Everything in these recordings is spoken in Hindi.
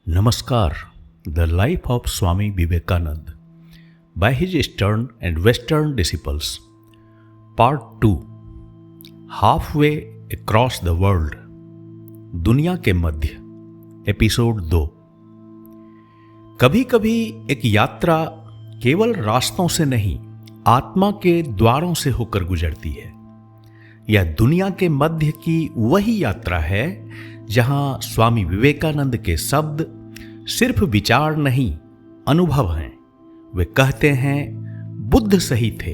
Namaskar, the life of Swami Vivekananda by his Eastern and Western disciples. Part 2. Halfway across the world. दुनिया के मध्य. एपिसोड 2. कभी कभी एक यात्रा केवल रास्तों से नहीं, आत्मा के द्वारों से होकर गुजरती है. यह दुनिया के मध्य की वही यात्रा है जहां स्वामी विवेकानंद के शब्द सिर्फ विचार नहीं, अनुभव हैं. वे कहते हैं, बुद्ध सही थे,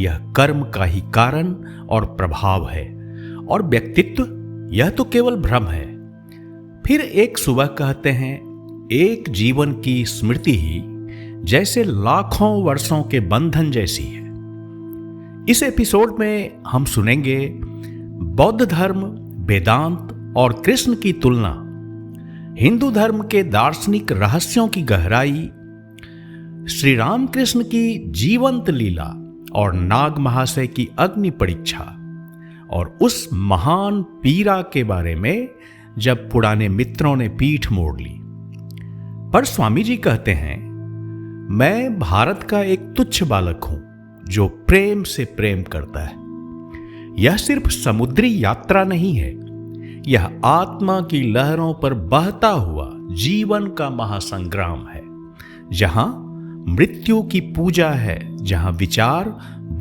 यह कर्म का ही कारण और प्रभाव है, और व्यक्तित्व यह तो केवल भ्रम है. फिर एक सुबह कहते हैं, एक जीवन की स्मृति ही जैसे लाखों वर्षों के बंधन जैसी है. इस एपिसोड में हम सुनेंगे बौद्ध धर्म, वेदांत और कृष्ण की तुलना, हिंदू धर्म के दार्शनिक रहस्यों की गहराई, श्री रामकृष्ण की जीवंत लीला और नाग महाशय की अग्नि परीक्षा, और उस महान पीड़ा के बारे में जब पुराने मित्रों ने पीठ मोड़ ली. पर स्वामी जी कहते हैं, मैं भारत का एक तुच्छ बालक हूं जो प्रेम से प्रेम करता है. यह सिर्फ समुद्री यात्रा नहीं है, यह आत्मा की लहरों पर बहता हुआ जीवन का महासंग्राम है, जहां मृत्यु की पूजा है, जहां विचार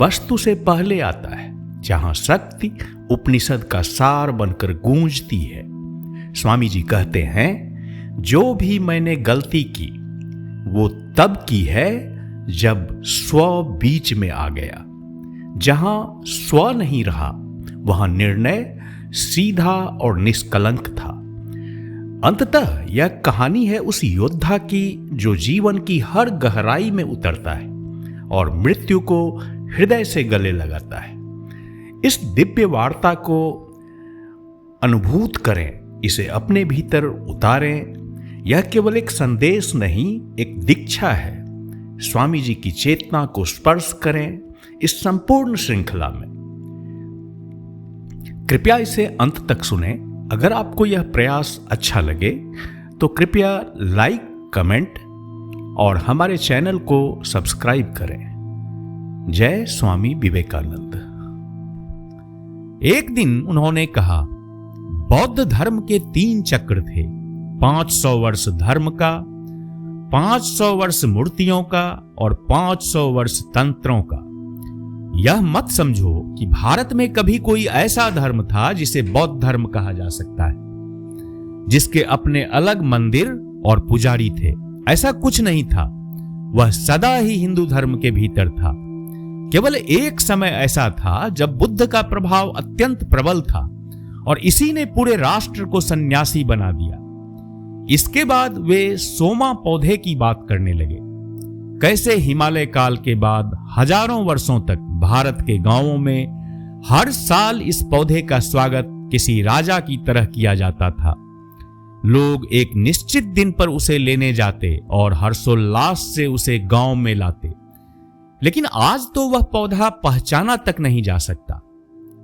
वस्तु से पहले आता है, जहां शक्ति उपनिषद का सार बनकर गूंजती है. स्वामी जी कहते हैं, जो भी मैंने गलती की वो तब की है जब स्व बीच में आ गया. जहां स्व नहीं रहा वहां निर्णय सीधा और निष्कलंक था. अंततः यह कहानी है उस योद्धा की जो जीवन की हर गहराई में उतरता है और मृत्यु को हृदय से गले लगाता है. इस दिव्य वार्ता को अनुभूत करें, इसे अपने भीतर उतारें. यह केवल एक संदेश नहीं, एक दीक्षा है. स्वामी जी की चेतना को स्पर्श करें इस संपूर्ण श्रृंखला में. कृपया इसे अंत तक सुने. अगर आपको यह प्रयास अच्छा लगे तो कृपया लाइक, कमेंट और हमारे चैनल को सब्सक्राइब करें. जय स्वामी विवेकानंद. एक दिन उन्होंने कहा, बौद्ध धर्म के 3 चक्र थे. 500 वर्ष धर्म का, 500 वर्ष मूर्तियों का और 500 वर्ष तंत्रों का. यह मत समझो कि भारत में कभी कोई ऐसा धर्म था जिसे बौद्ध धर्म कहा जा सकता है, जिसके अपने अलग मंदिर और पुजारी थे. ऐसा कुछ नहीं था. वह सदा ही हिंदू धर्म के भीतर था. केवल एक समय ऐसा था जब बुद्ध का प्रभाव अत्यंत प्रबल था और इसी ने पूरे राष्ट्र को सन्यासी बना दिया. इसके बाद वे सोमा पौधे की बात करने लगे. कैसे हिमालय काल के बाद हजारों वर्षों तक भारत के गांवों में हर साल इस पौधे का स्वागत किसी राजा की तरह किया जाता था. लोग एक निश्चित दिन पर उसे लेने जाते और हर्षोल्लास से उसे गांव में लाते. लेकिन आज तो वह पौधा पहचाना तक नहीं जा सकता.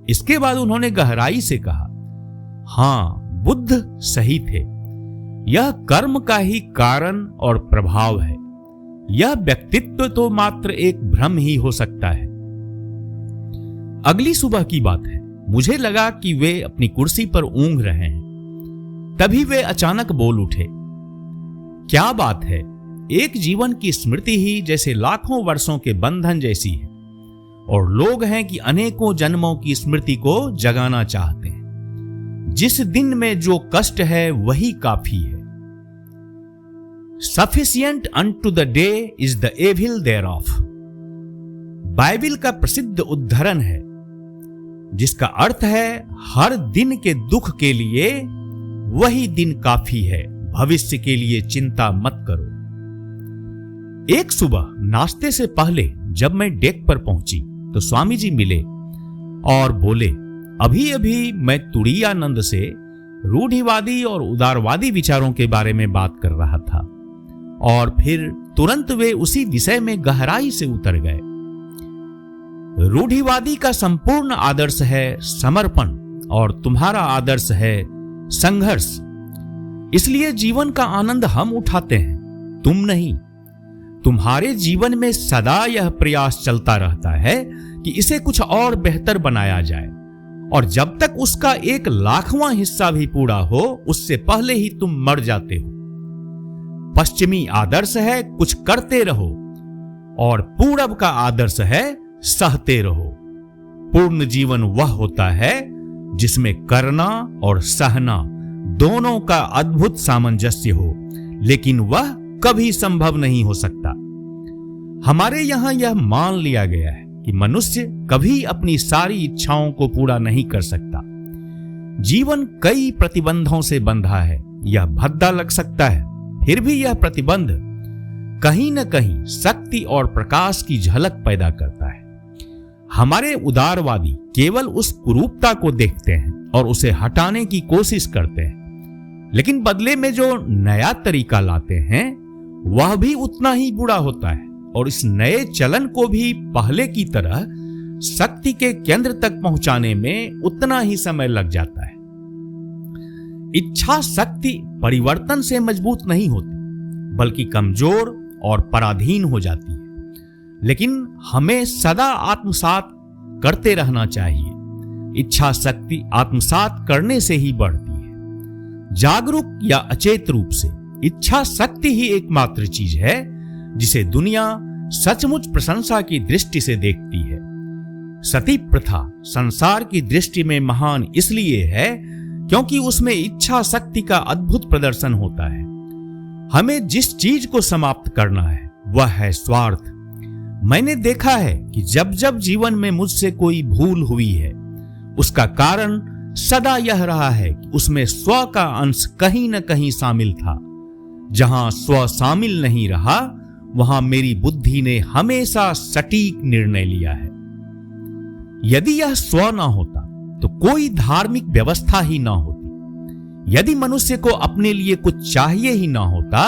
इसके बाद उन्होंने गहराई से कहा, हां, बुद्ध सही थे. यह कर्म का ही कारण और प्रभाव है. यह व्यक्तित्व तो मात्र एक भ्रम ही हो सकता है. अगली सुबह की बात है. मुझे लगा कि वे अपनी कुर्सी पर ऊंघ रहे हैं. तभी वे अचानक बोल उठे, क्या बात है, एक जीवन की स्मृति ही जैसे लाखों वर्षों के बंधन जैसी है, और लोग हैं कि अनेकों जन्मों की स्मृति को जगाना चाहते हैं. जिस दिन में जो कष्ट है वही काफी है. Sufficient unto the day is the evil thereof. Bible का प्रसिद्ध उद्धरण है, जिसका अर्थ है, हर दिन के दुख के लिए वही दिन काफी है, भविष्य के लिए चिंता मत करो. एक सुबह नाश्ते से पहले जब मैं डेक पर पहुंची तो स्वामी जी मिले और बोले, अभी अभी मैं तुरीयानंद से रूढ़िवादी और उदारवादी विचारों के बारे में बात कर रहा था. और फिर तुरंत वे उसी विषय में गहराई से उतर गए. रूढ़िवादी का संपूर्ण आदर्श है समर्पण और तुम्हारा आदर्श है संघर्ष. इसलिए जीवन का आनंद हम उठाते हैं, तुम नहीं। तुम्हारे जीवन में सदा यह प्रयास चलता रहता है कि इसे कुछ और बेहतर बनाया जाए, और जब तक उसका 1,00,000वां हिस्सा भी पूरा हो, उससे पहले ही तुम मर जाते हो। पश्चिमी आदर्श है कुछ करते रहो, और पूरब का आदर्श है सहते रहो। पूर्ण जीवन वह होता है जिसमें करना और सहना दोनों का अद्भुत सामंजस्य हो, लेकिन वह कभी संभव नहीं हो सकता। हमारे यहां यह मान लिया गया है कि मनुष्य कभी अपनी सारी इच्छाओं को पूरा नहीं कर सकता। जीवन कई प्रतिबंधों से बंधा है। यह भद्दा लग सकता है, फिर भी यह प्रतिबंध कहीं न कहीं शक्ति और प्रकाश की झलक पैदा करता है। हमारे उदारवादी केवल उस कुरूपता को देखते हैं और उसे हटाने की कोशिश करते हैं, लेकिन बदले में जो नया तरीका लाते हैं वह भी उतना ही बुरा होता है, और इस नए चलन को भी पहले की तरह शक्ति के केंद्र तक पहुंचाने में उतना ही समय लग जाता है। इच्छा शक्ति परिवर्तन से मजबूत नहीं होती, बल्कि कमजोर और पराधीन हो जाती है। लेकिन हमें सदा आत्मसात करते रहना चाहिए। इच्छा शक्ति आत्मसात करने से ही बढ़ती है। जागरूक या अचेत रूप से इच्छा शक्ति ही एकमात्र चीज है जिसे दुनिया सचमुच प्रशंसा की दृष्टि से देखती है। सती प्रथा संसार की दृष्टि में महान इसलिए है क्योंकि उसमें इच्छा शक्ति का अद्भुत प्रदर्शन होता है। हमें जिस चीज को समाप्त करना है वह है स्वार्थ। मैंने देखा है कि जब जब जीवन में मुझसे कोई भूल हुई है, उसका कारण सदा यह रहा है कि उसमें स्व का अंश कहीं न कहीं शामिल था। जहां स्व शामिल नहीं रहा, वहां मेरी बुद्धि ने हमेशा सटीक निर्णय लिया है। यदि यह स्व ना होता तो कोई धार्मिक व्यवस्था ही ना होती। यदि मनुष्य को अपने लिए कुछ चाहिए ही ना होता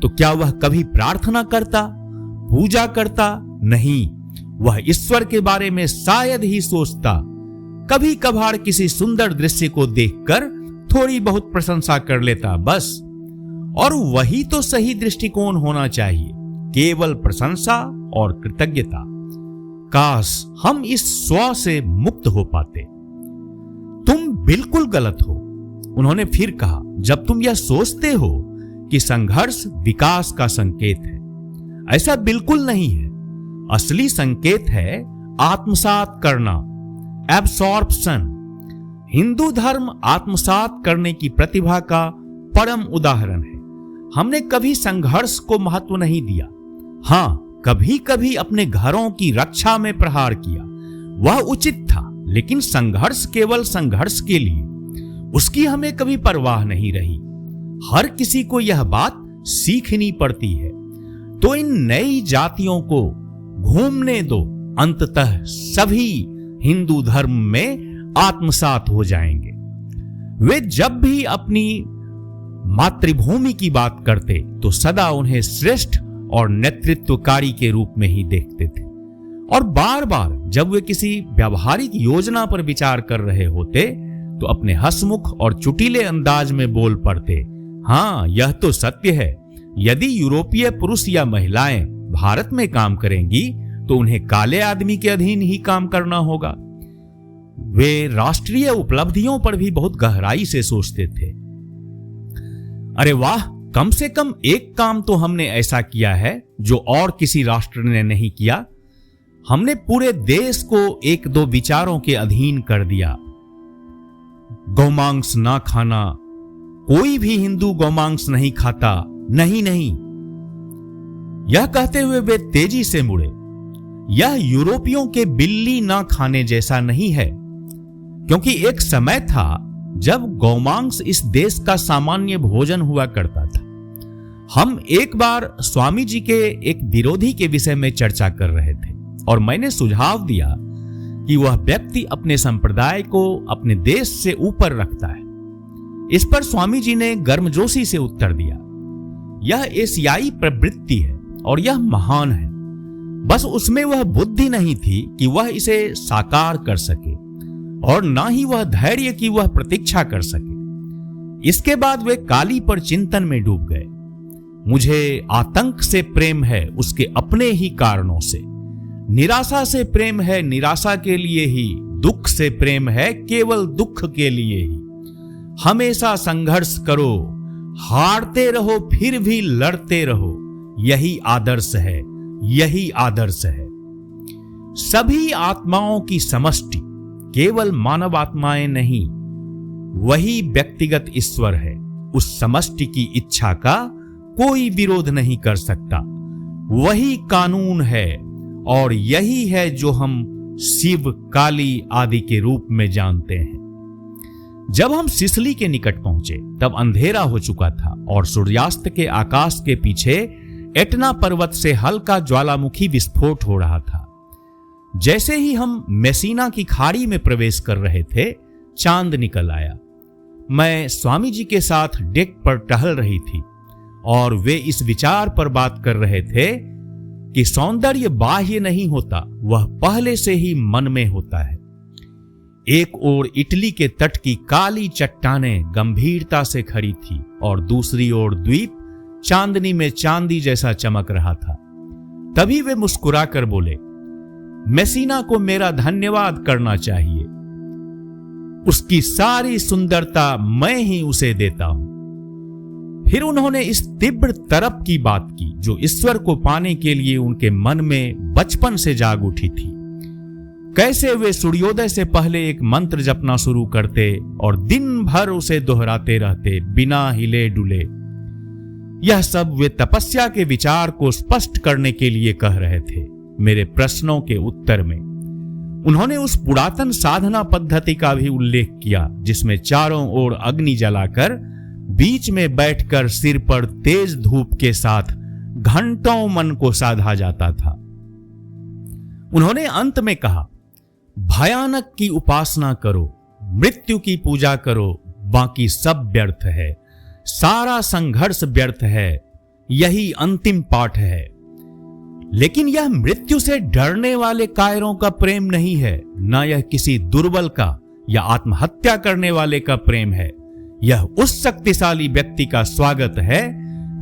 तो क्या वह कभी प्रार्थना करता, पूजा करता? नहीं, वह ईश्वर के बारे में शायद ही सोचता। कभी कभार किसी सुंदर दृश्य को देखकर थोड़ी बहुत प्रशंसा कर लेता, बस। और वही तो सही दृष्टिकोण होना चाहिए, केवल प्रशंसा और कृतज्ञता। काश हम इस स्व से मुक्त हो पाते। तुम बिल्कुल गलत हो, उन्होंने फिर कहा, जब तुम यह सोचते हो कि संघर्ष विकास का संकेत है। ऐसा बिल्कुल नहीं है। असली संकेत है आत्मसात करना, एब्सॉर्प्शन। हिंदू धर्म आत्मसात करने की प्रतिभा का परम उदाहरण है। हमने कभी संघर्ष को महत्व नहीं दिया। हां, कभी कभी अपने घरों की रक्षा में प्रहार किया, वह उचित था, लेकिन संघर्ष केवल संघर्ष के लिए, उसकी हमें कभी परवाह नहीं रही। हर किसी को यह बात सीखनी पड़ती है। तो इन नई जातियों को घूमने दो, अंततः सभी हिंदू धर्म में आत्मसात हो जाएंगे। वे जब भी अपनी मातृभूमि की बात करते तो सदा उन्हें श्रेष्ठ और नेतृत्वकारी के रूप में ही देखते थे, और बार बार जब वे किसी व्यावहारिक योजना पर विचार कर रहे होते तो अपने हंसमुख और चुटीले अंदाज में बोल पड़ते, हां, यह तो सत्य है, यदि यूरोपीय पुरुष या महिलाएं भारत में काम करेंगी तो उन्हें काले आदमी के अधीन ही काम करना होगा। वे राष्ट्रीय उपलब्धियों पर भी बहुत गहराई से सोचते थे। अरे वाह, कम से कम एक काम तो हमने ऐसा किया है जो और किसी राष्ट्र ने नहीं किया। हमने पूरे देश को एक दो विचारों के अधीन कर दिया। गौमांस ना खाना, कोई भी हिंदू गौमांस नहीं खाता। नहीं नहीं, यह कहते हुए वे तेजी से मुड़े। यह यूरोपियों के बिल्ली ना खाने जैसा नहीं है, क्योंकि एक समय था जब गौमांस इस देश का सामान्य भोजन हुआ करता था। हम एक बार स्वामी जी के एक विरोधी के विषय में चर्चा कर रहे थे और मैंने सुझाव दिया कि वह व्यक्ति अपने संप्रदाय को अपने देश से ऊपर रखता है। इस पर स्वामी जी ने गर्मजोशी से उत्तर दिया, यह एशियाई प्रवृत्ति है और यह महान है, बस उसमें वह बुद्धि नहीं थी कि वह इसे साकार कर सके और ना ही वह धैर्य कि वह प्रतीक्षा कर सके। इसके बाद वे काली पर चिंतन में डूब गए। मुझे आतंक से प्रेम है उसके अपने ही कारणों से, निराशा से प्रेम है निराशा के लिए ही, दुख से प्रेम है केवल दुख के लिए ही। हमेशा संघर्ष करो, हारते रहो फिर भी लड़ते रहो, यही आदर्श है, यही आदर्श है। सभी आत्माओं की समष्टि केवल मानव आत्माएं नहीं, वही व्यक्तिगत ईश्वर है। उस समष्टि की इच्छा का कोई विरोध नहीं कर सकता, वही कानून है और यही है जो हम शिव, काली आदि के रूप में जानते हैं। जब हम सिसली के निकट पहुंचे तब अंधेरा हो चुका था और सूर्यास्त के आकाश के पीछे एटना पर्वत से हल्का ज्वालामुखी विस्फोट हो रहा था। जैसे ही हम मेसिना की खाड़ी में प्रवेश कर रहे थे, चांद निकल आया। मैं स्वामी जी के साथ डेक पर टहल रही थी और वे इस विचार पर बात कर रहे थे कि सौंदर्य बाह्य नहीं होता, वह पहले से ही मन में होता है। एक ओर इटली के तट की काली चट्टानें गंभीरता से खड़ी थी और दूसरी ओर द्वीप चांदनी में चांदी जैसा चमक रहा था। तभी वे मुस्कुराकर बोले, मेसिना को मेरा धन्यवाद करना चाहिए, उसकी सारी सुंदरता मैं ही उसे देता हूं। फिर उन्होंने इस तीव्र तरफ की बात की जो ईश्वर को पाने के लिए उनके मन में बचपन से जाग उठी थी। कैसे वे सूर्योदय से पहले एक मंत्र जपना शुरू करते और दिन भर उसे दोहराते रहते बिना हिले डुले। यह सब वे तपस्या के विचार को स्पष्ट करने के लिए कह रहे थे। मेरे प्रश्नों के उत्तर में उन्होंने उस पुरातन साधना पद्धति का भी उल्लेख किया जिसमें चारों ओर अग्नि जलाकर बीच में बैठकर सिर पर तेज धूप के साथ घंटों मन को साधा जाता था। उन्होंने अंत में कहा, भयानक की उपासना करो, मृत्यु की पूजा करो, बाकी सब व्यर्थ है, सारा संघर्ष व्यर्थ है, यही अंतिम पाठ है। लेकिन यह मृत्यु से डरने वाले कायरों का प्रेम नहीं है, न यह किसी दुर्बल का या आत्महत्या करने वाले का प्रेम है। यह उस शक्तिशाली व्यक्ति का स्वागत है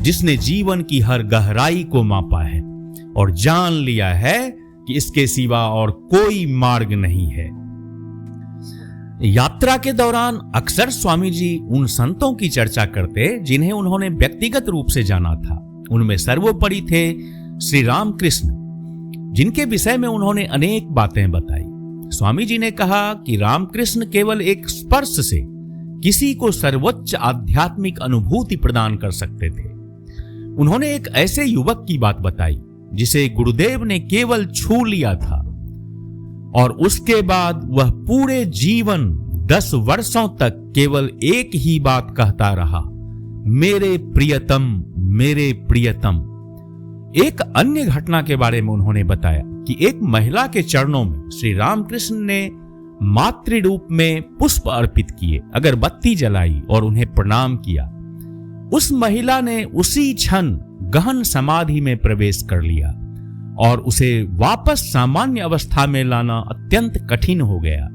जिसने जीवन की हर गहराई को मापा है और जान लिया है कि इसके सिवा और कोई मार्ग नहीं है। यात्रा के दौरान अक्सर स्वामी जी उन संतों की चर्चा करते जिन्हें उन्होंने व्यक्तिगत रूप से जाना था। उनमें सर्वोपरि थे श्री रामकृष्ण, जिनके विषय में उन्होंने अनेक बातें बताई। स्वामी जी ने कहा कि रामकृष्ण केवल एक स्पर्श से किसी को सर्वोच्च आध्यात्मिक अनुभूति प्रदान कर सकते थे। उन्होंने एक ऐसे युवक की बात बताई जिसे गुरुदेव ने केवल छू लिया था और उसके बाद वह पूरे जीवन 10 वर्षों तक केवल एक ही बात कहता रहा, मेरे प्रियतम, मेरे प्रियतम। एक अन्य घटना के बारे में उन्होंने बताया कि एक महिला के चरणों में श्री रामकृष्ण ने मातृ रूप में पुष्प अर्पित किए, अगरबत्ती जलाई और उन्हें प्रणाम किया। उस महिला ने उसी क्षण गहन समाधि में प्रवेश कर लिया और उसे वापस सामान्य अवस्था में लाना अत्यंत कठिन हो गया।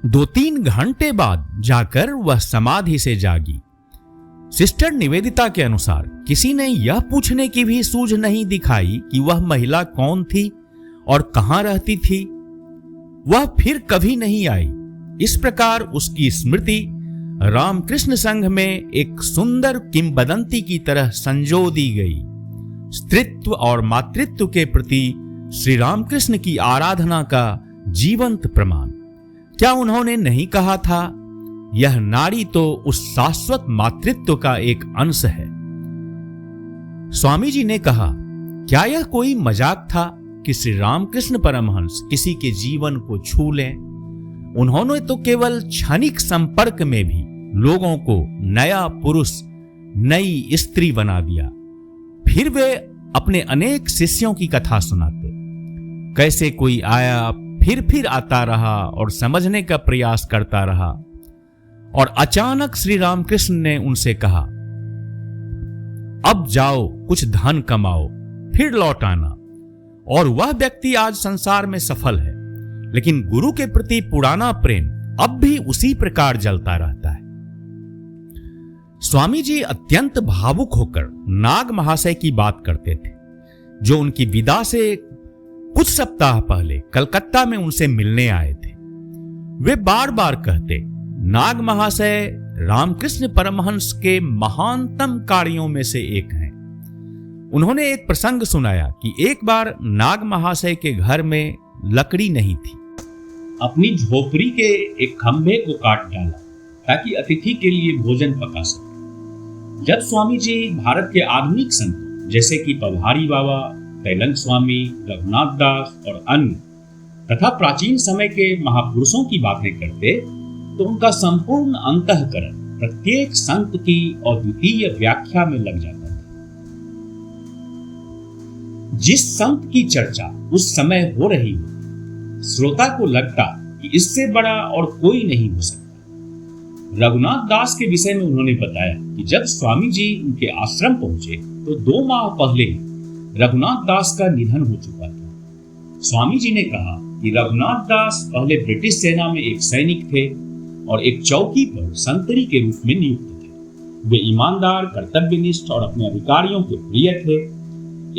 2-3 घंटे बाद जाकर वह समाधि से जागी। सिस्टर निवेदिता के अनुसार किसी ने यह पूछने की भी सूझ नहीं दिखाई कि वह महिला कौन थी और कहां रहती थी। वह फिर कभी नहीं आई। इस प्रकार उसकी स्मृति रामकृष्ण संघ में एक सुंदर किंवदंती की तरह संजो दी गई। स्त्रीत्व और मातृत्व के प्रति श्री रामकृष्ण की आराधना का जीवंत प्रमाण। क्या उन्होंने नहीं कहा था, यह नारी तो उस शाश्वत मातृत्व का एक अंश है। स्वामी जी ने कहा, क्या यह कोई मजाक था कि श्री रामकृष्ण परमहंस किसी के जीवन को छू लें? उन्होंने तो केवल क्षणिक संपर्क में भी लोगों को नया पुरुष, नई स्त्री बना दिया। फिर वे अपने अनेक शिष्यों की कथा सुनाते, कैसे कोई आया फिर आता रहा और समझने का प्रयास करता रहा और अचानक श्री रामकृष्ण ने उनसे कहा, अब जाओ कुछ धन कमाओ, फिर लौट आना। और वह व्यक्ति आज संसार में सफल है, लेकिन गुरु के प्रति पुराना प्रेम अब भी उसी प्रकार जलता रहता है। स्वामी जी अत्यंत भावुक होकर नाग महाशय की बात करते थे, जो उनकी विदा से कुछ सप्ताह पहले कलकत्ता में उनसे मिलने आए थे। वे बार बार कहते, नाग महाशय रामकृष्ण परमहंस के महानतम कार्यों में से एक हैं। उन्होंने एक प्रसंग सुनाया कि एक बार नाग महाशय के घर में लकड़ी नहीं थी। अपनी झोपड़ी के एक खंभे को काट डाला ताकि अतिथि के लिए भोजन पका सके। जब स्वामी जी भारत के आधुनिक संतों जैसे कि पभारी बाबा, तैलंग स्वामी, रघुनाथ दास और अन्य तथा प्राचीन समय के महापुरुषों की बातें करते तो उनका संपूर्ण अंतःकरण प्रत्येक संत की अद्वितीय व्याख्या में लग जाता था। जिस संत की चर्चा उस समय हो रही हो, श्रोता को लगता कि इससे बड़ा और कोई नहीं हो सकता। रघुनाथ दास के विषय में उन्होंने बताया कि जब स्वामी जी उनके आश्रम पहुंचे तो 2 माह पहले ही रघुनाथ दास का निधन हो चुका था। स्वामी जी ने कहा कि रघुनाथ दास पहले ब्रिटिश सेना में एक सैनिक थे और एक चौकी पर संतरी के रूप में नियुक्त थे। वे ईमानदार, कर्तव्यनिष्ठ और अपने अधिकारियों के प्रिय थे।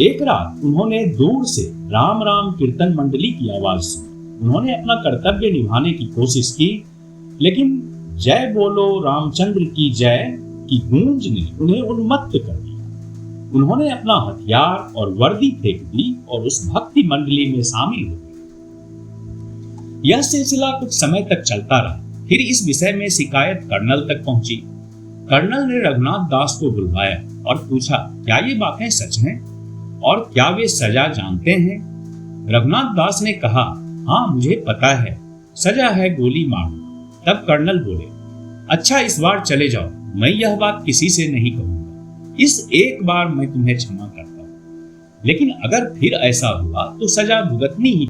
एक रात उन्होंने दूर से राम राम कीर्तन मंडली की आवाज सुनी। उन्होंने अपना कर्तव्य निभाने की कोशिश की, लेकिन जय बोलो रामचंद्र की जय की गूंज ने उन्हें उन्मत्त कर दिया। उन्होंने अपना हथियार और वर्दी फेंक दी और उस भक्ति मंडली में शामिल हो गए। यह सिलसिला कुछ समय तक चलता रहा। फिर इस विषय में शिकायत कर्नल तक पहुंची। कर्नल ने रघुनाथ दास को बुलवाया और पूछा, क्या ये बातें सच हैं और क्या वे सजा जानते हैं? रघुनाथ दास ने कहा, हाँ मुझे पता है, सजा है गोली मारना। तब कर्नल बोले, अच्छा इस बार चले जाओ, मैं यह बात किसी से नहीं कहूंगा। इस एक बार मैं तुम्हें क्षमा करता हूं, लेकिन अगर फिर ऐसा हुआ तो सजा भुगतनी ही।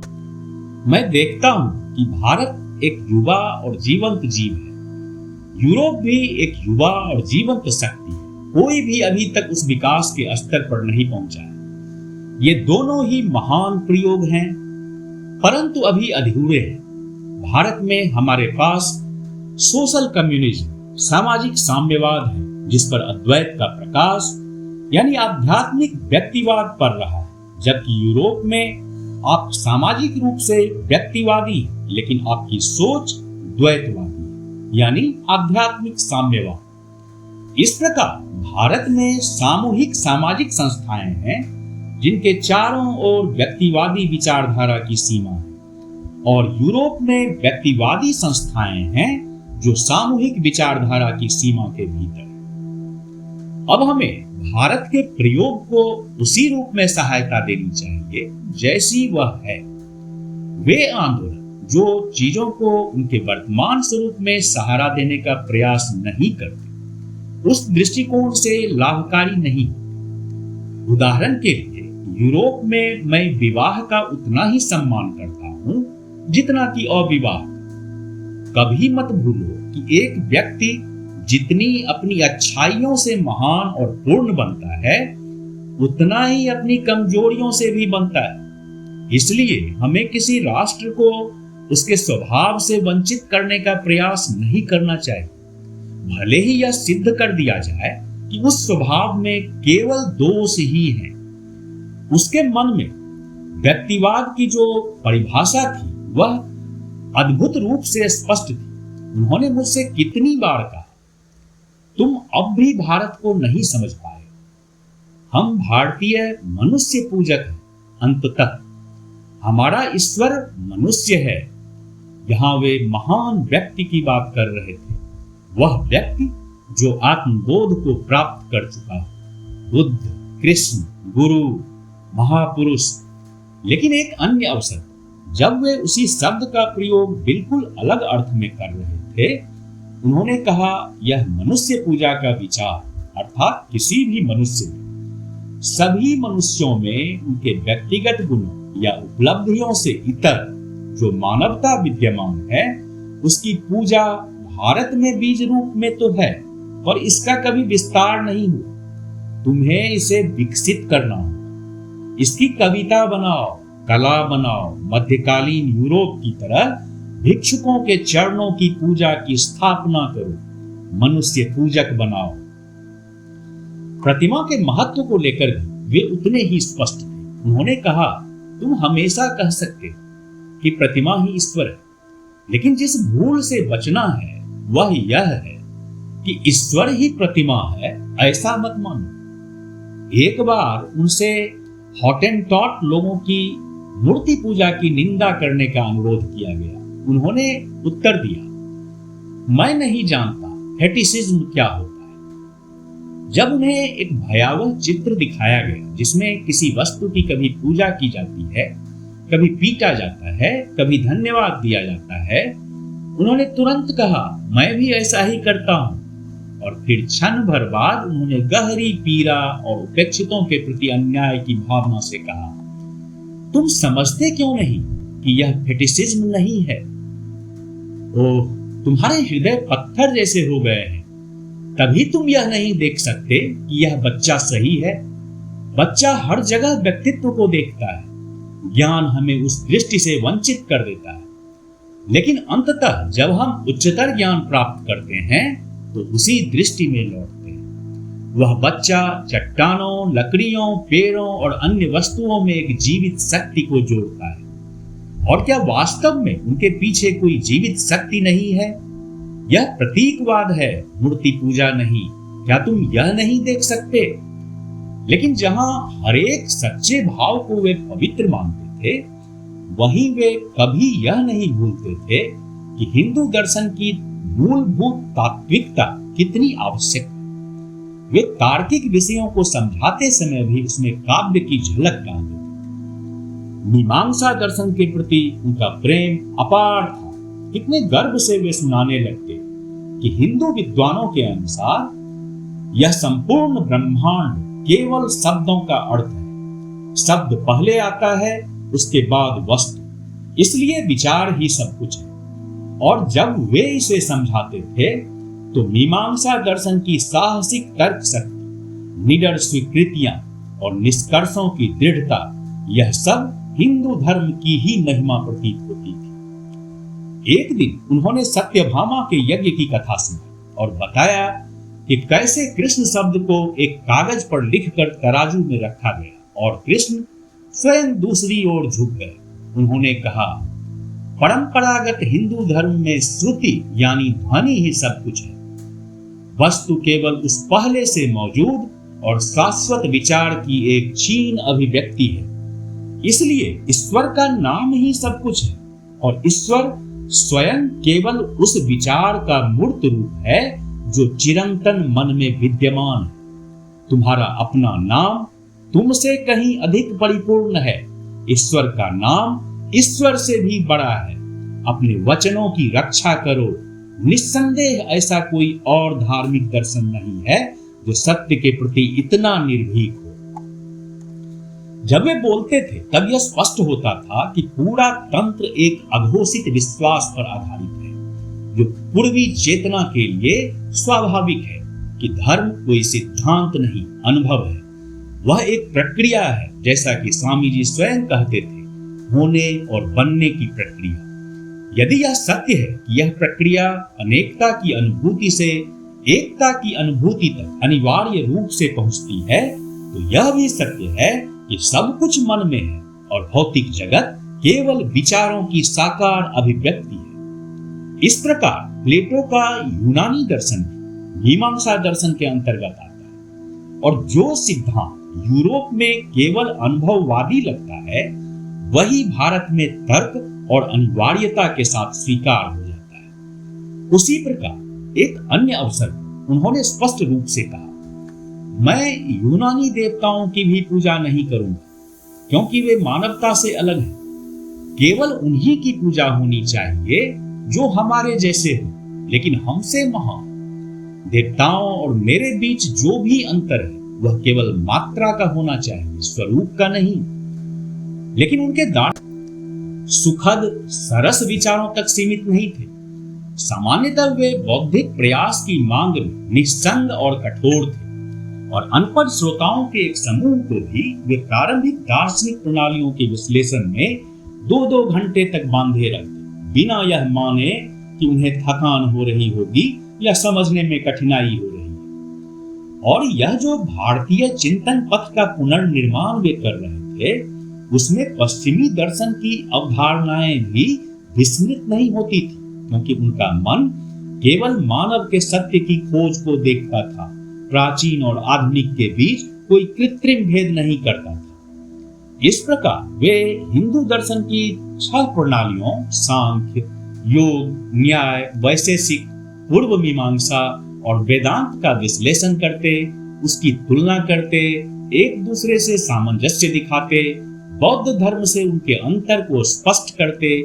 मैं देखता हूं कि भारत एक युवा और जीवंत जीव है। यूरोप भी एक युवा और जीवंत शक्ति है। कोई भी अभी तक उस विकास के स्तर पर नहीं पहुंचा है। ये दोनों ही महान प्रयोग हैं, परंतु अभी अधूरे हैं। भारत में हमारे पास सोशल कम्युनिज्म, सामाजिक साम्यवाद है, जिस पर अद्वैत का प्रकाश यानी आध्यात्मिक व्यक्तिवाद पड़ रहा है, जबकि यूरोप में आप सामाजिक रूप से व्यक्तिवादी, लेकिन आपकी सोच द्वैतवादी यानी आध्यात्मिक साम्यवाद। इस प्रकार भारत में सामूहिक सामाजिक संस्थाएं हैं जिनके चारों ओर व्यक्तिवादी विचारधारा की सीमा है, और यूरोप में व्यक्तिवादी संस्थाएं हैं जो सामूहिक विचारधारा की सीमा के भीतर है। अब हमें भारत के प्रयोग को उसी रूप में सहायता देनी चाहिए जैसी वह है। वे आंदोलन जो चीजों को उनके वर्तमान स्वरूप में सहारा देने का प्रयास नहीं करते, उस दृष्टिकोण से लाभकारी नहीं। उदाहरण के लिए यूरोप में मैं विवाह का उतना ही सम्मान करता हूं जितना कि अविवाह। कभी मत भूलो कि एक व्यक्ति जितनी अपनी अच्छाइयों से महान और पूर्ण बनता है, उतना ही अपनी कमजोरियों से भी बनता है। इसलिए हमें किसी राष्ट्र को उसके स्वभाव से वंचित करने का प्रयास नहीं करना चाहिए, भले ही यह सिद्ध कर दिया जाए कि उस स्वभाव में केवल दोष ही हैं। उसके मन में व्यक्तिवाद की जो परिभाषा थी वह अद्भुत रूप से स्पष्ट थी। उन्होंने मुझसे कितनी बार कहा, तुम अब भी भारत को नहीं समझ पाए। हम भारतीय मनुष्य पूजक हैं। अंततः हमारा ईश्वर मनुष्य है। यहां वे महान व्यक्ति की बात कर रहे थे, वह व्यक्ति जो आत्मबोध को प्राप्त कर चुका है, बुद्ध, कृष्ण, गुरु, महापुरुष। लेकिन एक अन्य अवसर जब वे उसी शब्द का प्रयोग बिल्कुल अलग अर्थ में कर रहे थे, उन्होंने कहा, यह मनुष्य पूजा का विचार, अर्थात किसी भी मनुष्य में, सभी मनुष्यों में उनके व्यक्तिगत गुणों या उपलब्धियों से इतर जो मानवता विद्यमान है, उसकी पूजा भारत में बीज रूप में तो है, पर इसका कभी विस्तार नहीं हुआ। तुम्हें इसे विकसित करना होगा। इसकी कविता बनाओ, कला बनाओ, मध्यकालीन यूरोप की तरह भिक्षुकों के चरणों की पूजा की स्थापना करो, मनुष्य पूजक बनाओ। प्रतिमा के महत्व को लेकर भी वे उतने ही स्पष्ट थे। उन्होंने कहा, तुम हमेशा कह सकते कि प्रतिमा ही ईश्वर है, लेकिन जिस भूल से बचना है वह यह है कि ईश्वर ही प्रतिमा है, ऐसा मत मानो। एक बार उनसे हॉटेनटॉट लोगों की मूर्ति पूजा की निंदा करने का अनुरोध किया गया। उन्होंने उत्तर दिया, मैं नहीं जानता फेटिसिज्म क्या होता है। जब उन्हें एक भयावह चित्र दिखाया गया जिसमें किसी वस्तु की कभी पूजा की जाती है, कभी पीटा जाता है, कभी धन्यवाद दिया जाता है, उन्होंने तुरंत कहा, मैं भी ऐसा ही करता हूं। और फिर क्षण भर बाद उन्होंने गहरी पीड़ा और उपेक्षितों के प्रति अन्याय की भावना से कहा, तुम समझते क्यों नहीं कि यह फेटिसिज्म नहीं है? ओह, तुम्हारे हृदय पत्थर जैसे हो गए हैं, तभी तुम यह नहीं देख सकते कि यह बच्चा सही है। बच्चा हर जगह व्यक्तित्व को देखता है। ज्ञान हमें उस दृष्टि से वंचित कर देता है, लेकिन अंततः जब हम उच्चतर ज्ञान प्राप्त करते हैं तो उसी दृष्टि में लौटते हैं। वह बच्चा चट्टानों, लकड़ियों, पेड़ों और अन्य वस्तुओं में एक जीवित शक्ति को जोड़ता है। और क्या वास्तव में उनके पीछे कोई जीवित शक्ति नहीं है? यह प्रतीकवाद है, मूर्ति पूजा नहीं। क्या तुम यह नहीं देख सकते? लेकिन जहां हर एक सच्चे भाव को वे पवित्र मानते थे, वहीं वे कभी यह नहीं भूलते थे कि हिंदू दर्शन की मूलभूत तात्विकता कितनी आवश्यक है। वे तार्किक विषयों को समझाते समय भी उसमें काव्य की झलक डाल देते थे। मीमांसा दर्शन के प्रति उनका प्रेम अपार था। कितने गर्व से वे सुनाने लगते कि हिंदू विद्वानों के अनुसार यह संपूर्ण ब्रह्मांड केवल शब्दों का अर्थ है। शब्द पहले आता है, उसके बाद वस्तु, इसलिए विचार ही सब कुछ है। और जब वे इसे समझाते थे तो मीमांसा दर्शन की साहसिक तर्क शक्ति, निडर स्वीकृतियां और निष्कर्षों की दृढ़ता, यह सब हिंदू धर्म की ही महिमा प्रतीत होती थी। एक दिन उन्होंने सत्यभामा के यज्ञ की कथा सुनाई और बताया कि कैसे कृष्ण शब्द को एक कागज पर लिखकर तराजू में रखा गया और कृष्ण स्वयं दूसरी ओर झुक गए। उन्होंने कहा, परंपरागत हिंदू धर्म में श्रुति यानी ध्वनि ही सब कुछ है। वस्तु केवल उस पहले से मौजूद और शाश्वत विचार की एक क्षीण अभिव्यक्ति है। इसलिए ईश्वर का नाम ही सब कुछ है और ईश्वर स्वयं केवल उस विचार का मूर्त रूप है जो चिरंतन मन में विद्यमान है। तुम्हारा अपना नाम तुमसे कहीं अधिक परिपूर्ण है। ईश्वर का नाम ईश्वर से भी बड़ा है। अपने वचनों की रक्षा करो। निस्संदेह ऐसा कोई और धार्मिक दर्शन नहीं है जो सत्य के प्रति इतना निर्भीक हो। जब वे बोलते थे तब यह स्पष्ट होता था कि पूरा तंत्र एक अघोषित विश्वास पर आधारित है, जो पूर्वी चेतना के लिए स्वाभाविक है कि धर्म कोई सिद्धांत नहीं, अनुभव है। वह एक प्रक्रिया है, जैसा कि स्वामी जी स्वयं कहते थे, होने और बनने की प्रक्रिया। यदि यह सत्य है कि यह प्रक्रिया अनेकता की अनुभूति से एकता की अनुभूति तक अनिवार्य रूप से पहुंचती है, तो यह भी सत्य है कि सब कुछ मन में है और भौतिक जगत केवल विचारों की साकार अभिव्यक्ति है। इस प्रकार प्लेटो का यूनानी दर्शन मीमांसा दर्शन के अंतर्गत आता है, और जो सिद्धांत यूरोप में केवल अनुभववादी लगता है, वही भारत में तर्क और अनिवार्यता के साथ स्वीकार हो जाता है। उसी प्रकार एक अन्य अवसर पर उन्होंने स्पष्ट रूप से कहा, मैं यूनानी देवताओं की भी पूजा नहीं करूंगा, क्योंकि वे मानवता से अलग हैं। केवल उन्हीं की पूजा होनी चाहिए जो हमारे जैसे हो, लेकिन हमसे महान। देवताओं और मेरे बीच जो भी अंतर है वह केवल मात्रा का होना चाहिए, स्वरूप का नहीं। लेकिन उनके दान सुखद सरस विचारों तक सीमित नहीं थे। सामान्यतः वे बौद्धिक प्रयास की मांग में निस्संग और कठोर थे, और अनपढ़ श्रोताओं के एक समूह को भी वे प्रारंभिक दार्शनिक प्रणालियों के विश्लेषण में 2-2 घंटे तक बांधे रखते, बिना यह माने कि उन्हें थकान हो रही होगी या समझने में कठिनाई हो रही है। और यह जो भारतीय चिंतन पथ का पुनर्निर्माण वे कर रहे थे, उसमें पश्चिमी दर्शन की अवधारणाएं भी विस्मृत नहीं होती थी, क्योंकि उनका मन केवल मानव के सत्य की खोज को देखता था, प्राचीन और आधुनिक के बीच कोई कृत्रिम भेद नहीं करता था। इस प्रकार वे हिंदू दर्शन की 6 प्रणालियों सांख्य, योग, न्याय, वैशेषिक, पूर्व मीमांसा और वेदांत का विश्लेषण करते, उसकी तुलना करते, एक दूसरे से सामंजस्य दिखाते, बौद्ध धर्म से उनके अंतर को स्पष्ट करते,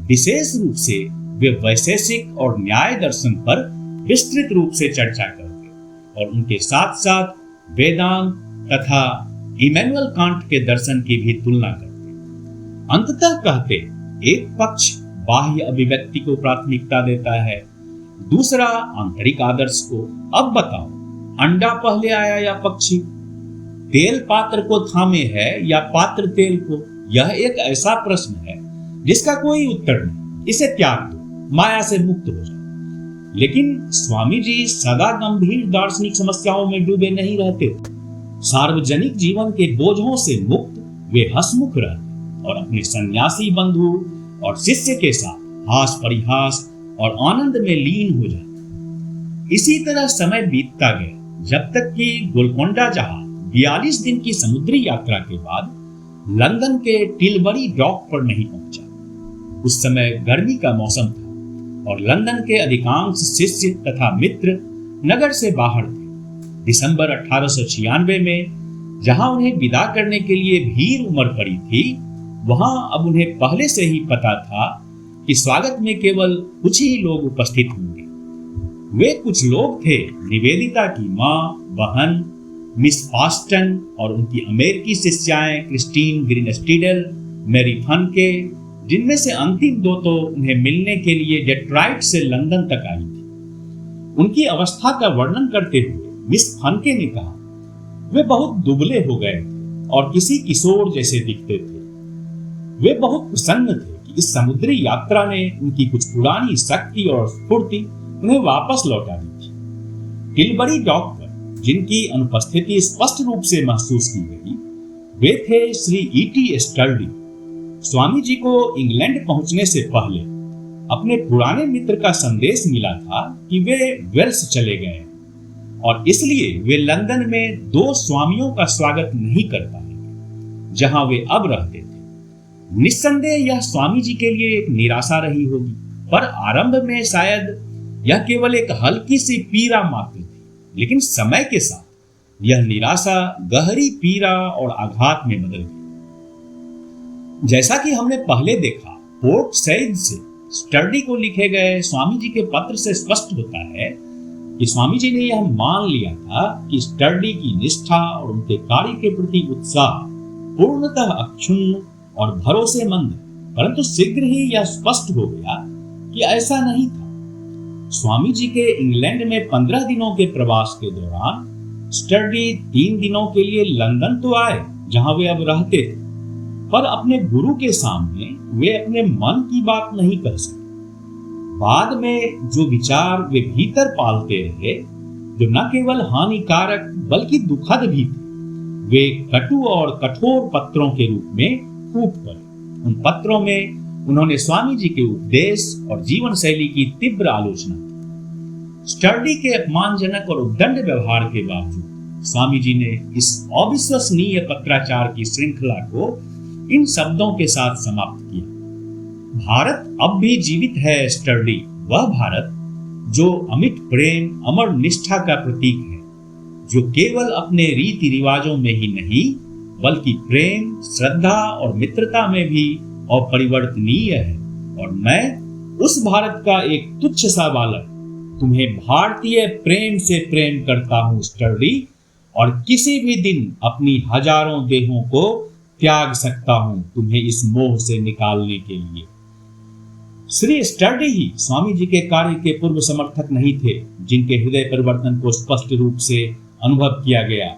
विशेष रूप से वे वैशेषिक और न्याय दर्शन पर विस्तृत रूप से चर्चा करते और उनके साथ साथ वेदांत तथा इमैनुअल कांट के दर्शन की भी तुलना करते। अंततः कहते, एक पक्ष बाह्य अभिव्यक्ति को प्राथमिकता देता है, दूसरा आंतरिक आदर्श को। अब बताओ, अंडा पहले आया या पक्षी? तेल पात्र को थामे है या पात्र तेल को? यह एक ऐसा प्रश्न है जिसका कोई उत्तर नहीं। इसे त्याग दो, माया से मुक्त हो जाओ। लेकिन स्वामी जी सदा गंभीर दार्शनिक समस्याओं में डूबे नहीं रहते। सार्वजनिक जीवन के बोझों से मुक्त वे हंसमुख रहते और अपने सन्यासी बंधु और शिष्य के साथ हास परिहास और आनंद में लीन हो जाते। इसी तरह समय बीतता गया, जब तक कि गोलकोंडा जहाज 42 दिन की समुद्री यात्रा के बाद लंदन के टिलबरी डॉक पर नहीं पहुंचा। उस समय गर्मी का मौसम था और लंदन के अधिकांश शिष्य तथा मित्र नगर से बाहर थे। दिसंबर 1896 में जहां उन्हें विदा करने के लिए भीड़ उमड़ पड़ी थी, वहां अब उन्हें पहले से ही पता था कि स्वागत में केवल कुछ ही लोग उपस्थित होंगे। वे कुछ लोग थे निवेदिता की माँ, बहन मिस फास्टन और उनकी अमेरिकी शिष्याएं क्रिस्टीन ग्रीनस्टीडल, मैरी फनके, जिनमें से अंतिम 2 तो उन्हें मिलने के लिए डेट्रॉइट से लंदन तक आई थी। उनकी अवस्था का वर्णन करते हुए मिस फनके ने कहा, वे बहुत दुबले हो गए थे और किसी किशोर जैसे दिखते थे। वे बहुत प्रसन्न थे कि इस समुद्री यात्रा ने उनकी कुछ पुरानी शक्ति और स्फूर्ति उन्हें वापस लौटा दी थी। टिलबरी डॉक पर जिनकी अनुपस्थिति स्पष्ट रूप से महसूस की गई, वे थे श्री E.T. स्टर्डी। स्वामी जी को इंग्लैंड पहुंचने से पहले अपने पुराने मित्र का संदेश मिला था कि वे वेल्स चले गए और इसलिए वे लंदन में 2 स्वामियों का स्वागत नहीं कर पाएंगे जहां वे अब रहते थे। निस्संदेह यह स्वामी जी के लिए एक निराशा रही होगी, पर आरंभ में शायद यह केवल एक हल्की सी पीड़ा मात्र थी, लेकिन समय के साथ यह निराशा गहरी पीड़ा और आघात में बदल गई। जैसा कि हमने पहले देखा, पोर्ट सईद से स्टर्डी को लिखे गए स्वामी जी के पत्र से स्पष्ट होता है कि स्वामी जी ने यह मान लिया था कि स्टर्डी की निष्ठा और उनके कार्य के प्रति उत्साह पूर्णतः अक्षुण्ण और भरोसेमंद, परंतु शीघ्र ही यह स्पष्ट हो गया कि ऐसा नहीं था। स्वामी जी के इंग्लैंड में 15 दिनों के प्रवास के दौरान स्टर्डी 3 दिनों के लिए लंदन तो आए जहां वे अब रहते थे, पर अपने गुरु के सामने वे अपने मन की बात नहीं कर सके। बाद में जो विचार वे भीतर पालते रहे, जो न केवल हानिकारक बल्कि दुखद भी थे, वे कटु और कठोर पत्रों के रूप में फूट पड़े। उन पत्रों में उन्होंने स्वामी जी के उपदेश और जीवन शैली की तीव्र आलोचना की। स्टर्डी के अपमानजनक और उद्दंड व्यवहार के बावजूद स्वामी जी ने इस अविश्वसनीय पत्राचार की श्रृंखला को इन शब्दों के साथ समाप्त किया। भारत अब भी जीवित है स्टर्डी, वह भारत जो अमिट प्रेम, अमर निष्ठा का प्रतीक है, जो केवल अपने रीति रिवाजों में ही नहीं बल्कि प्रेम, श्रद्धा और मित्रता में भी अपरिवर्तनीय है। और मैं उस भारत का एक तुच्छ सा बालक तुम्हें भारतीय प्रेम से प्रेम करता हूं स्टर्डी, और किसी भी दिन अपनी हजारों देहों को त्याग सकता हूं तुम्हें इस मोह से निकालने के लिए। श्री स्टर्डी ही स्वामी जी के कार्य के पूर्व समर्थक नहीं थे, जिनके हृदय परिवर्तन को स्पष्ट रूप से अनुभव किया गया।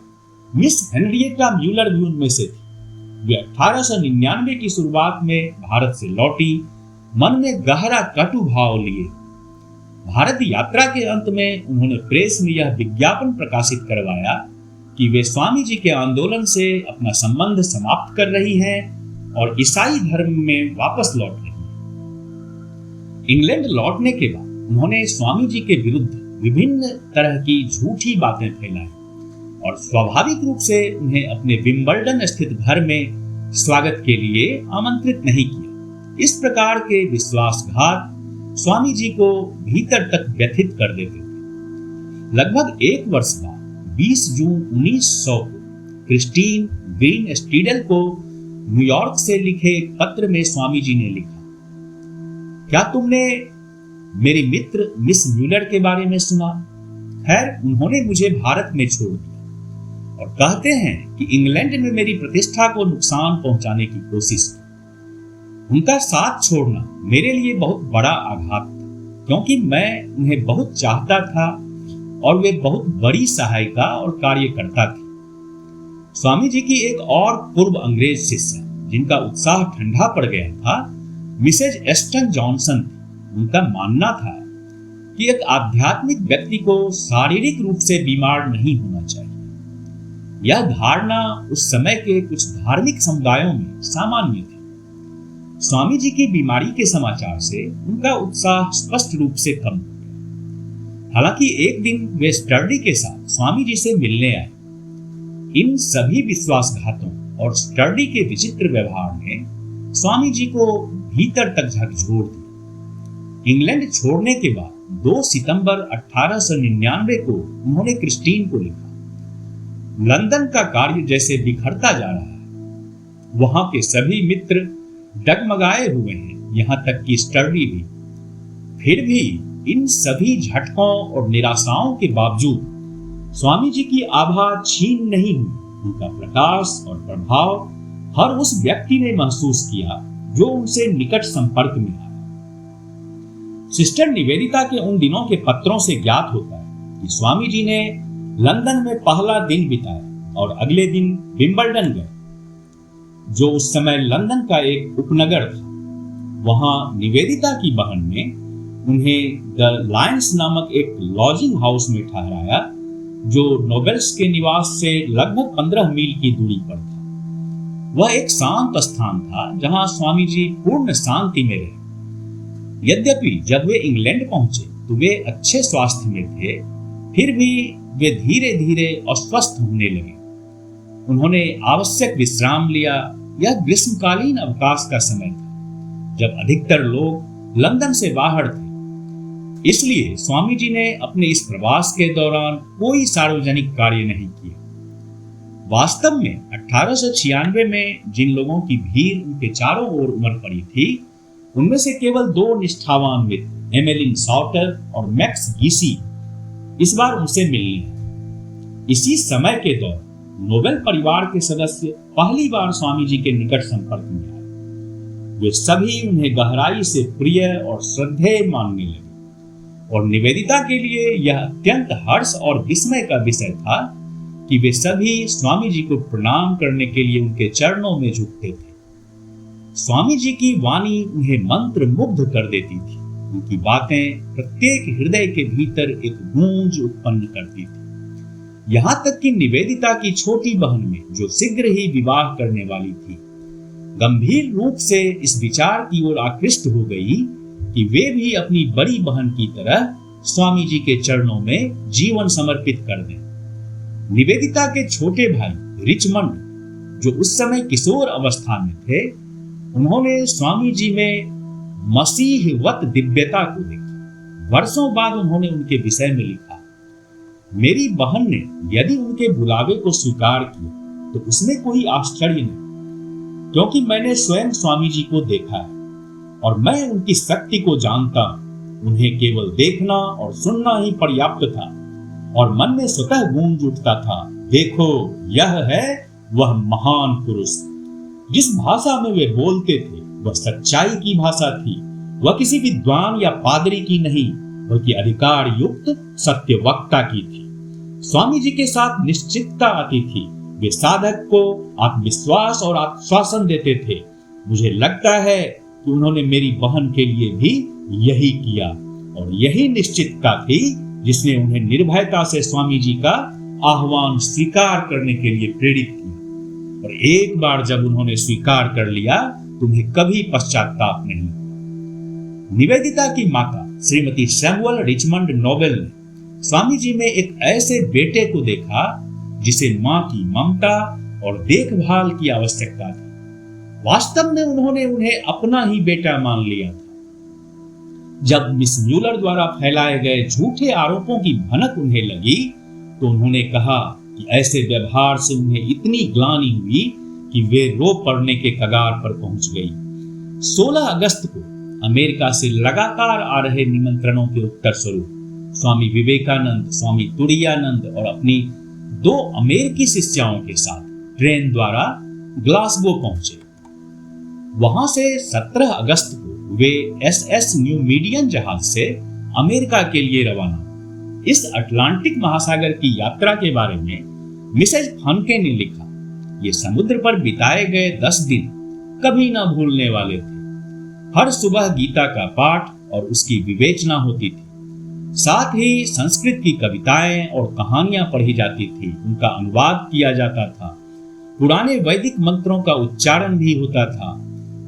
मिस हेनरिएटा म्यूलर भी उनमें से थी। वे 1899 की शुरुआत में भारत से लौटी, मन में गहरा कटु भाव लिए। भारत यात्रा के अंत में उन्होंने प्रेस में यह विज्ञापन प्रकाशित करवाया कि वे स्वामी जी के आंदोलन से अपना संबंध समाप्त कर रही हैं और ईसाई धर्म में वापस लौट रही हैं। इंग्लैंड लौटने के बाद उन्होंने स्वामी जी के विरुद्ध विभिन्न तरह की झूठी बातें फैलाई और स्वाभाविक रूप से उन्हें अपने विंबलडन स्थित घर में स्वागत के लिए आमंत्रित नहीं किया। इस प्रकार के विश्वासघात स्वामी जी को भीतर तक व्यथित कर देते थे। लगभग एक वर्ष बाद 20 जून 1900 को क्रिस्टीन ग्रीन स्टीडल को न्यूयॉर्क से लिखे एक पत्र में स्वामी जी ने लिखा, क्या तुमने मेरी मित्र मिस म्यूलर के बारे में सुना? खैर, उन्होंने मुझे भारत में छोड़ दिया और कहते हैं कि इंग्लैंड में मेरी प्रतिष्ठा को नुकसान पहुंचाने की कोशिश की। उनका साथ छोड़ना मेरे लिए बहुत बड़ा आघात था, क्योंकि मैं उन्हें बहुत चाहता था और वे बहुत बड़ी सहायिका और कार्यकर्ता थी। स्वामी जी की एक और पूर्व अंग्रेज शिष्या, जिनका उत्साह ठंडा पड़ गया था, मिसेज एस्टन जॉनसन थी। उनका मानना था कि एक आध्यात्मिक व्यक्ति को शारीरिक रूप से बीमार नहीं होना चाहिए। यह धारणा उस समय के कुछ धार्मिक समुदायों में सामान्य थी। स्वामी जी की बीमारी के समाचार से उनका उत्साह स्पष्ट रूप से कम हो गया। हालांकि एक दिन वे स्टर्डी के साथ स्वामी जी से मिलने आए। इन सभी विश्वासघातों और स्टर्डी के विचित्र व्यवहार ने स्वामी जी को भीतर तक झकझोर दिया। इंग्लैंड छोड़ने के बाद 2 सितंबर 1899 को उन्होंने क्रिस्टीन को लिखा, लंदन का कार्य जैसे बिखरता जा रहा है। वहां के सभी मित्र डगमगाए हुए हैं, यहां तक कि स्टर्डी भी। फिर भी इन सभी झटकों और निराशाओं के बावजूद स्वामी जी की आभा छीन नहीं हुई। उनका प्रकाश और प्रभाव हर उस व्यक्ति ने महसूस किया जो उनसे निकट संपर्क में आया। सिस्टर निवेदिता के उन दिनों के पत्रों से ज्ञात होता है कि स्वामी जी ने लंदन में पहला दिन बिताया और अगले दिन विंबलडन गए, जो उस समय लंदन का एक उपनगर था। वहां निवेदिता की बहन ने उन्हें द लायंस नामक एक लॉजिंग हाउस में ठहराया, जो नोबेल्स के निवास से लगभग 15 मील की दूरी पर था। वह एक शांत स्थान था जहां स्वामी जी पूर्ण शांति में रहे। यद्यपि जब वे इंग्लैंड पहुंचे तो वे अच्छे स्वास्थ्य में थे, फिर भी वे धीरे धीरे अस्वस्थ होने लगे। उन्होंने आवश्यक विश्राम लिया। यह ग्रीष्मकालीन अवकाश का समय था, जब अधिकतर लोग लंदन से बाहर थे। इसलिए स्वामी जी ने अपने इस प्रवास के दौरान कोई सार्वजनिक कार्य नहीं किया। वास्तव में 1896 में जिन लोगों की भीड़ उनके चारों ओर उमड़ पड़ी थी, उनमें से केवल 2 निष्ठावान मित्र, एमेलिन सॉटर और मैक्स गीसी, इस बार उनसे मिलने हैं। इसी समय के दौरान नोबेल परिवार के सदस्य पहली बार स्वामी जी के निकट संपर्क में आए। वे सभी उन्हें गहराई से प्रिय और श्रद्धेय मानने लगे और निवेदिता के लिए यह अत्यंत हर्ष और विस्मय का विषय था कि वे सभी स्वामी जी को प्रणाम करने के लिए उनके चरणों में झुकते थे। स्वामी जी की वाणी उन्हें मंत्र मुग्ध कर देती थी। उनकी बातें प्रत्येक हृदय के भीतर एक गूंज उत्पन्न करती थी। यहां तक कि निवेदिता की छोटी बहन में, जो शीघ्र ही विवाह करने वाली थी, गंभीर रूप से इस विचार की ओर आकृष्ट हो गई कि वे भी अपनी बड़ी बहन की तरह स्वामी जी के चरणों में जीवन समर्पित कर दें। निवेदिता के छोटे भाई रिचमंड, जो उस समय किशोर अवस्था में थे, उन्होंने स्वामी जी में मसीहवत दिव्यता को देखा। वर्षों बाद उन्होंने उनके विषय में लिखा, मेरी बहन ने यदि उनके बुलावे को स्वीकार किया तो उसमें कोई आश्चर्य नहीं, क्योंकि मैंने स्वयं स्वामी जी को देखा है और मैं उनकी शक्ति को जानता हूं। उन्हें केवल देखना और सुनना ही पर्याप्त था और मन में स्वतः गूंज उठता था, देखो यह है वह महान पुरुष। जिस भाषा में वे बोलते थे वह सच्चाई की भाषा थी। वह किसी विद्वान या पादरी की नहीं, बल्कि अधिकार युक्त सत्यवक्ता की थी। स्वामी जी के साथ निश्चितता आती थी। वे साधक को आत्मविश्वास और आश्वासन देते थे। मुझे लगता है कि उन्होंने मेरी बहन के लिए भी यही किया। और यही निश्चितता थी जिसने उन्हें निर्भयता से स्वामी जी का आह्वान स्वीकार करने के लिए प्रेरित किया। और एक बार जब उन्होंने स्वीकार कर लिया तो उन्हें कभी पश्चाताप नहीं। निवेदिता की माता श्रीमती सैमुअल रिचमंड नोबेल ने स्वामी जी में एक ऐसे बेटे को देखा जिसे मां की ममता और देखभाल की आवश्यकता थी। वास्तव में उन्होंने उन्हें अपना ही बेटा मान लिया था। जब मिस म्यूलर द्वारा फैलाए गए झूठे आरोपों की भनक उन्हें लगी तो उन्होंने कहा कि ऐसे व्यवहार से उन्हें इतनी ग्लानि हुई कि वे रो पड़ने के कगार पर पहुंच गई। 16 अगस्त को अमेरिका से लगातार आ रहे निमंत्रणों के उत्तर स्वरूप स्वामी विवेकानंद, स्वामी तुरायानंद और अपनी 2 अमेरिकी शिष्याओं के साथ ट्रेन द्वारा ग्लासगो पहुंचे। वहां से 17 अगस्त को वे SS न्यूमीडियन जहाज से अमेरिका के लिए रवाना। इस अटलांटिक महासागर की यात्रा के बारे में मिसेज फनके ने लिखा, ये समुद्र पर बिताए गए 10 दिन कभी ना भूलने वाले थे। हर सुबह गीता का पाठ और उसकी विवेचना होती थी। साथ ही संस्कृत की कविताएं और कहानियां पढ़ी जाती थी, उनका अनुवाद किया जाता था। पुराने वैदिक मंत्रों का उच्चारण भी होता था।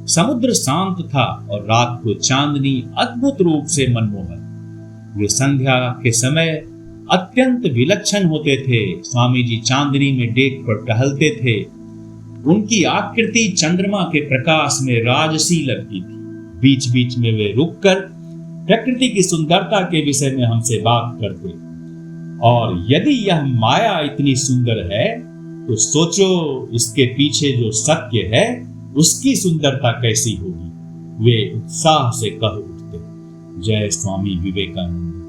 समुद्र शांत था और रात को चांदनी अद्भुत रूप से मनमोहक। वे संध्या के समय अत्यंत विलक्षण होते थे। स्वामी जी चांदनी में डेक पर टहलते थे। उनकी आकृति चंद्रमा के प्रकाश में राजसी लगती थी। बीच बीच में वे रुककर प्रकृति की सुंदरता के विषय में हमसे बात करते। और यदि यह माया इतनी सुंदर है तो सोचो इसके पीछे जो सत्य है उसकी सुंदरता कैसी होगी। वे उत्साह से कह उठते, जय स्वामी विवेकानंद।